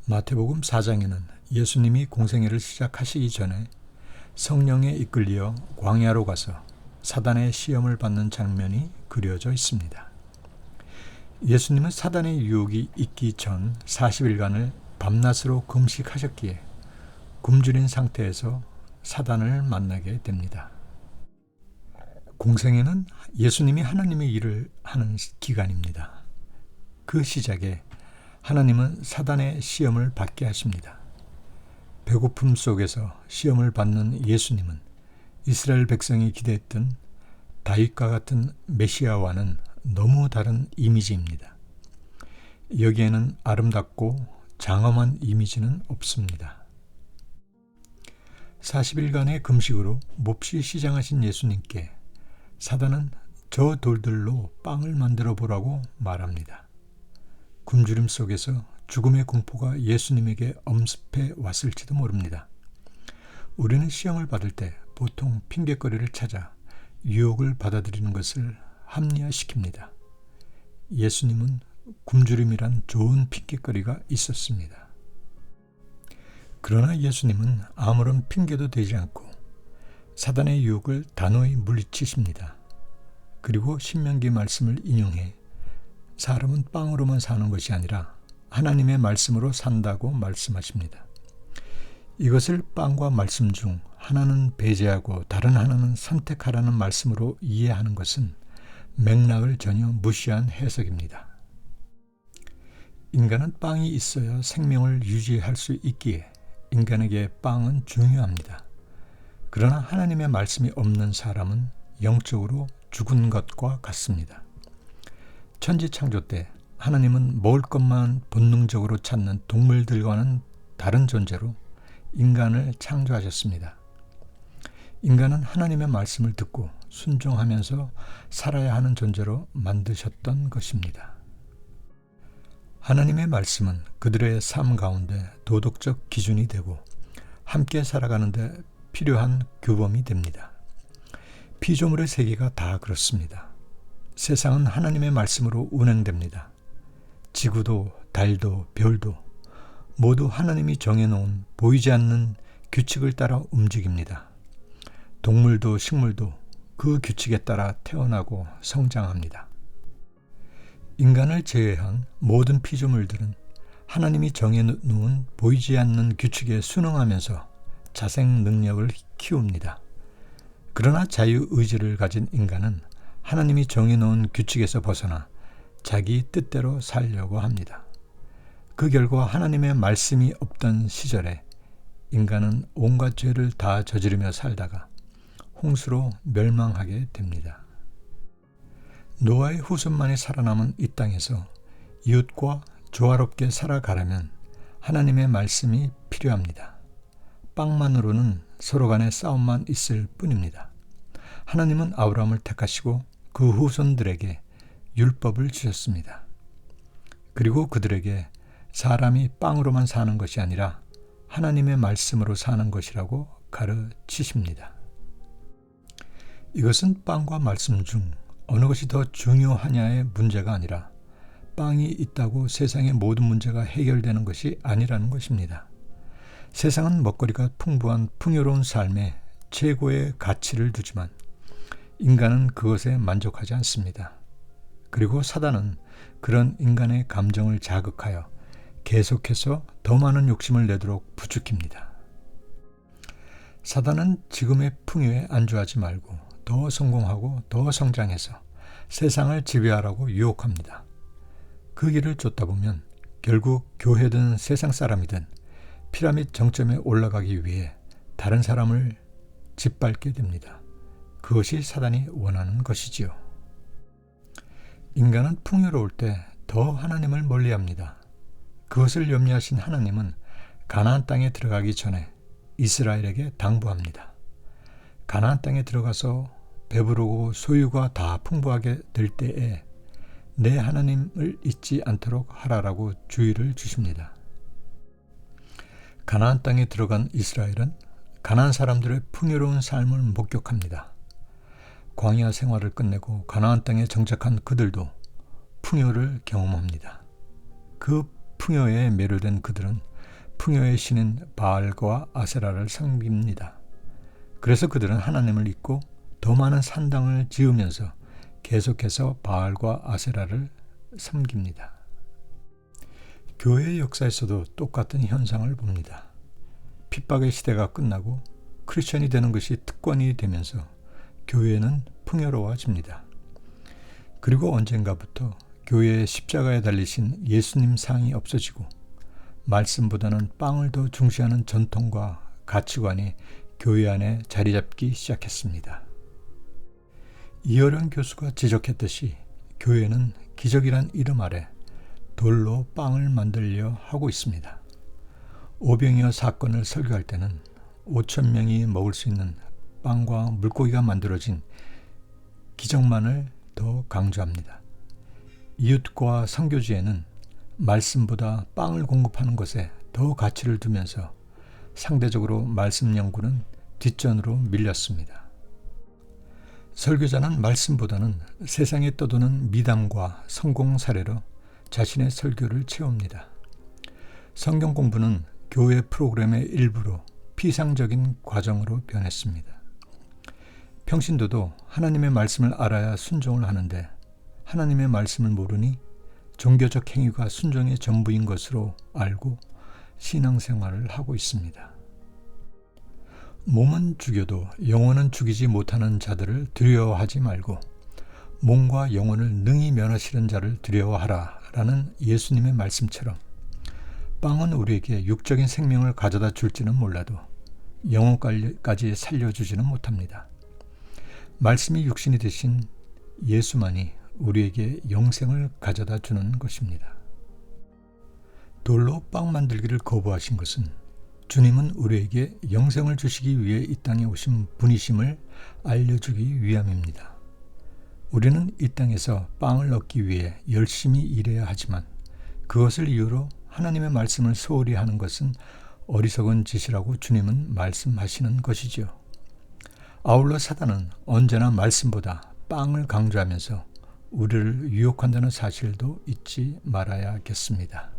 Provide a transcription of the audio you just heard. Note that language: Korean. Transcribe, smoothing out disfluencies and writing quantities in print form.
마태복음 4장에는 예수님이 공생애를 시작하시기 전에 성령에 이끌려 광야로 가서 사단의 시험을 받는 장면이 그려져 있습니다. 예수님은 사단의 유혹이 있기 전 40일간을 밤낮으로 금식하셨기에 굶주린 상태에서 사단을 만나게 됩니다. 공생애는 예수님이 하나님의 일을 하는 기간입니다. 그 시작에 하나님은 사단의 시험을 받게 하십니다. 배고픔 속에서 시험을 받는 예수님은 이스라엘 백성이 기대했던 다윗과 같은 메시아와는 너무 다른 이미지입니다. 여기에는 아름답고 장엄한 이미지는 없습니다. 40일간의 금식으로 몹시 시장하신 예수님께 사단은 저 돌들로 빵을 만들어 보라고 말합니다. 굶주림 속에서 죽음의 공포가 예수님에게 엄습해 왔을지도 모릅니다. 우리는 시험을 받을 때 보통 핑계거리를 찾아 유혹을 받아들이는 것을 합리화시킵니다. 예수님은 굶주림이란 좋은 핑계거리가 있었습니다. 그러나 예수님은 아무런 핑계도 되지 않고 사단의 유혹을 단호히 물리치십니다. 그리고 신명기 말씀을 인용해 사람은 빵으로만 사는 것이 아니라 하나님의 말씀으로 산다고 말씀하십니다. 이것을 빵과 말씀 중 하나는 배제하고 다른 하나는 선택하라는 말씀으로 이해하는 것은 맥락을 전혀 무시한 해석입니다. 인간은 빵이 있어야 생명을 유지할 수 있기에 인간에게 빵은 중요합니다. 그러나 하나님의 말씀이 없는 사람은 영적으로 죽은 것과 같습니다. 천지 창조 때 하나님은 먹을 것만 본능적으로 찾는 동물들과는 다른 존재로 인간을 창조하셨습니다. 인간은 하나님의 말씀을 듣고 순종하면서 살아야 하는 존재로 만드셨던 것입니다. 하나님의 말씀은 그들의 삶 가운데 도덕적 기준이 되고 함께 살아가는데 필요한 규범이 됩니다. 피조물의 세계가 다 그렇습니다. 세상은 하나님의 말씀으로 운행됩니다. 지구도 달도 별도 모두 하나님이 정해놓은 보이지 않는 규칙을 따라 움직입니다. 동물도 식물도 그 규칙에 따라 태어나고 성장합니다. 인간을 제외한 모든 피조물들은 하나님이 정해놓은 보이지 않는 규칙에 순응하면서 자생 능력을 키웁니다. 그러나 자유의지를 가진 인간은 하나님이 정해놓은 규칙에서 벗어나 자기 뜻대로 살려고 합니다. 그 결과 하나님의 말씀이 없던 시절에 인간은 온갖 죄를 다 저지르며 살다가 홍수로 멸망하게 됩니다. 노아의 후손만이 살아남은 이 땅에서 이웃과 조화롭게 살아가려면 하나님의 말씀이 필요합니다. 빵만으로는 서로 간의 싸움만 있을 뿐입니다. 하나님은 아브라함을 택하시고 그 후손들에게 율법을 주셨습니다. 그리고 그들에게 사람이 빵으로만 사는 것이 아니라 하나님의 말씀으로 사는 것이라고 가르치십니다. 이것은 빵과 말씀 중 어느 것이 더 중요하냐의 문제가 아니라 빵이 있다고 세상의 모든 문제가 해결되는 것이 아니라는 것입니다. 세상은 먹거리가 풍부한 풍요로운 삶에 최고의 가치를 두지만 인간은 그것에 만족하지 않습니다. 그리고 사단은 그런 인간의 감정을 자극하여 계속해서 더 많은 욕심을 내도록 부추깁니다. 사단은 지금의 풍요에 안주하지 말고 더 성공하고 더 성장해서 세상을 지배하라고 유혹합니다. 그 길을 쫓다 보면 결국 교회든 세상 사람이든 피라미드 정점에 올라가기 위해 다른 사람을 짓밟게 됩니다. 그것이 사단이 원하는 것이지요. 인간은 풍요로울 때 더 하나님을 멀리합니다. 그것을 염려하신 하나님은 가나안 땅에 들어가기 전에 이스라엘에게 당부합니다. 가나안 땅에 들어가서 배부르고 소유가 다 풍부하게 될 때에 내 하나님을 잊지 않도록 하라라고 주의를 주십니다. 가나안 땅에 들어간 이스라엘은 가나안 사람들의 풍요로운 삶을 목격합니다. 광야 생활을 끝내고 가나안 땅에 정착한 그들도 풍요를 경험합니다. 그 풍요에 매료된 그들은 풍요의 신인 바알과 아세라를 섬깁니다. 그래서 그들은 하나님을 잊고 더 많은 산당을 지으면서 계속해서 바알과 아세라를 섬깁니다. 교회의 역사에서도 똑같은 현상을 봅니다. 핍박의 시대가 끝나고 크리스천이 되는 것이 특권이 되면서 교회는 풍요로워집니다. 그리고 언젠가부터 교회의 십자가에 달리신 예수님 상이 없어지고 말씀보다는 빵을 더 중시하는 전통과 가치관이 교회 안에 자리 잡기 시작했습니다. 이어령 교수가 지적했듯이 교회는 기적이란 이름 아래 돌로 빵을 만들려 하고 있습니다. 오병이어 사건을 설교할 때는 5,000명이 먹을 수 있는 빵과 물고기가 만들어진 기적만을 더 강조합니다. 이웃과 선교지에는 말씀보다 빵을 공급하는 것에 더 가치를 두면서 상대적으로 말씀 연구는 뒷전으로 밀렸습니다. 설교자는 말씀보다는 세상에 떠도는 미담과 성공 사례로 자신의 설교를 채웁니다. 성경 공부는 교회 프로그램의 일부로 피상적인 과정으로 변했습니다. 평신도도 하나님의 말씀을 알아야 순종을 하는데 하나님의 말씀을 모르니 종교적 행위가 순종의 전부인 것으로 알고 신앙생활을 하고 있습니다. 몸은 죽여도 영혼은 죽이지 못하는 자들을 두려워하지 말고 몸과 영혼을 능히 면하시는 자를 두려워하라 라는 예수님의 말씀처럼 빵은 우리에게 육적인 생명을 가져다 줄지는 몰라도 영혼까지 살려주지는 못합니다. 말씀이 육신이 되신 예수만이 우리에게 영생을 가져다 주는 것입니다. 돌로 빵 만들기를 거부하신 것은 주님은 우리에게 영생을 주시기 위해 이 땅에 오신 분이심을 알려주기 위함입니다. 우리는 이 땅에서 빵을 얻기 위해 열심히 일해야 하지만 그것을 이유로 하나님의 말씀을 소홀히 하는 것은 어리석은 짓이라고 주님은 말씀하시는 것이죠. 아울러 사단은 언제나 말씀보다 빵을 강조하면서 우리를 유혹한다는 사실도 잊지 말아야겠습니다.